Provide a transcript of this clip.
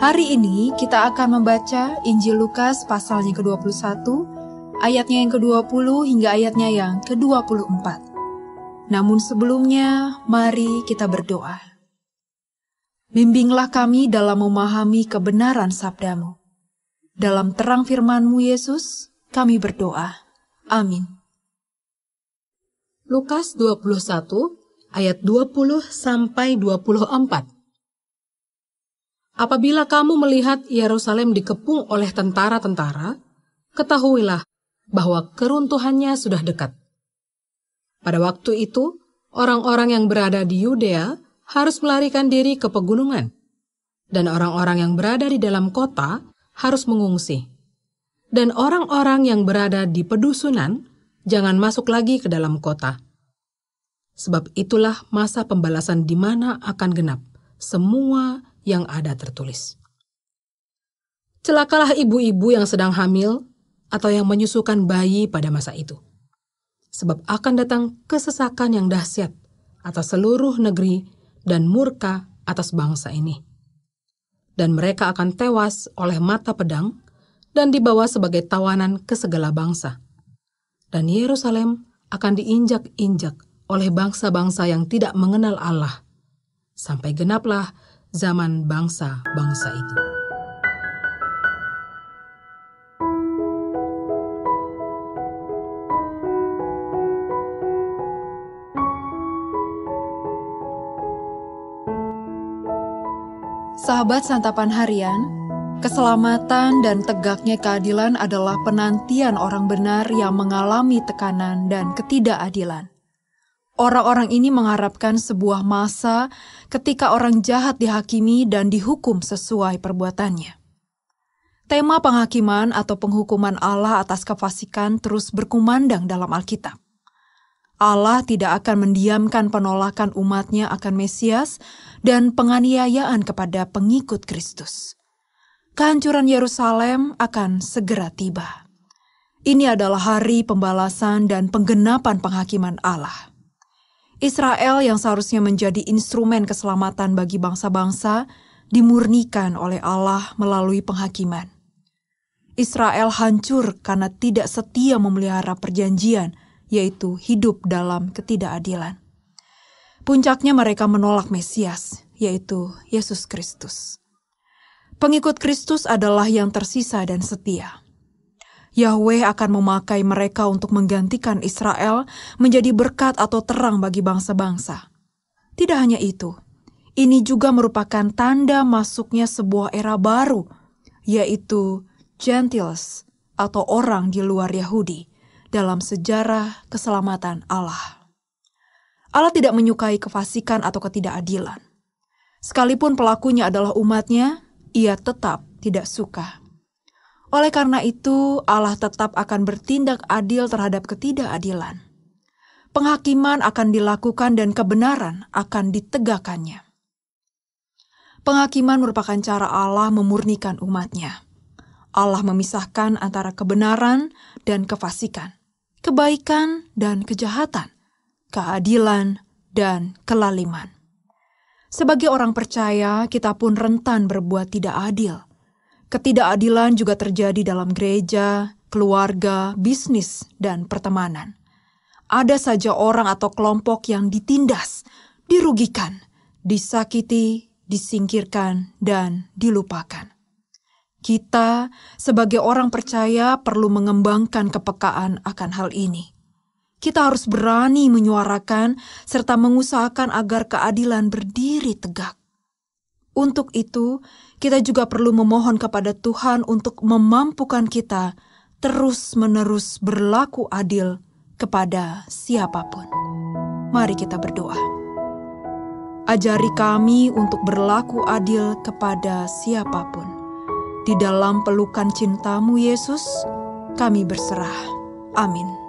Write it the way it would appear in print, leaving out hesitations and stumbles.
Hari ini kita akan membaca Injil Lukas pasalnya ke-21, ayatnya yang ke-20 hingga ayatnya yang ke-24. Namun sebelumnya, mari kita berdoa. Bimbinglah kami dalam memahami kebenaran sabda-Mu. Dalam terang firman-Mu, Yesus, kami berdoa. Amin. Lukas 21 ayat 20-24. Apabila kamu melihat Yerusalem dikepung oleh tentara-tentara, ketahuilah bahwa keruntuhannya sudah dekat. Pada waktu itu, orang-orang yang berada di Yudea harus melarikan diri ke pegunungan, dan orang-orang yang berada di dalam kota harus mengungsi. Dan orang-orang yang berada di pedusunan jangan masuk lagi ke dalam kota. Sebab itulah masa pembalasan di mana akan genap semua yang ada tertulis. Celakalah ibu-ibu yang sedang hamil atau yang menyusukan bayi pada masa itu. Sebab akan datang kesesakan yang dahsyat atas seluruh negeri dan murka atas bangsa ini. Dan mereka akan tewas oleh mata pedang dan dibawa sebagai tawanan ke segala bangsa. Dan Yerusalem akan diinjak-injak oleh bangsa-bangsa yang tidak mengenal Allah, sampai genaplah zaman bangsa-bangsa itu. Sahabat Santapan Harian, keselamatan dan tegaknya keadilan adalah penantian orang benar yang mengalami tekanan dan ketidakadilan. Orang-orang ini mengharapkan sebuah masa ketika orang jahat dihakimi dan dihukum sesuai perbuatannya. Tema penghakiman atau penghukuman Allah atas kefasikan terus berkumandang dalam Alkitab. Allah tidak akan mendiamkan penolakan umatnya akan Mesias dan penganiayaan kepada pengikut Kristus. Kehancuran Yerusalem akan segera tiba. Ini adalah hari pembalasan dan penggenapan penghakiman Allah. Israel yang seharusnya menjadi instrumen keselamatan bagi bangsa-bangsa dimurnikan oleh Allah melalui penghakiman. Israel hancur karena tidak setia memelihara perjanjian, yaitu hidup dalam ketidakadilan. Puncaknya mereka menolak Mesias, yaitu Yesus Kristus. Pengikut Kristus adalah yang tersisa dan setia. Yahweh akan memakai mereka untuk menggantikan Israel menjadi berkat atau terang bagi bangsa-bangsa. Tidak hanya itu, ini juga merupakan tanda masuknya sebuah era baru, yaitu Gentiles atau orang di luar Yahudi dalam sejarah keselamatan Allah. Allah tidak menyukai kefasikan atau ketidakadilan. Sekalipun pelakunya adalah umatnya, ia tetap tidak suka. Oleh karena itu, Allah tetap akan bertindak adil terhadap ketidakadilan. Penghakiman akan dilakukan dan kebenaran akan ditegakkannya. Penghakiman merupakan cara Allah memurnikan umatnya. Allah memisahkan antara kebenaran dan kefasikan, kebaikan dan kejahatan, keadilan dan kelaliman. Sebagai orang percaya, kita pun rentan berbuat tidak adil. Ketidakadilan juga terjadi dalam gereja, keluarga, bisnis, dan pertemanan. Ada saja orang atau kelompok yang ditindas, dirugikan, disakiti, disingkirkan, dan dilupakan. Kita, sebagai orang percaya, perlu mengembangkan kepekaan akan hal ini. Kita harus berani menyuarakan serta mengusahakan agar keadilan berdiri tegak. Untuk itu, kita juga perlu memohon kepada Tuhan untuk memampukan kita terus-menerus berlaku adil kepada siapapun. Mari kita berdoa. Ajari kami untuk berlaku adil kepada siapapun. Di dalam pelukan cinta-Mu, Yesus, kami berserah. Amin.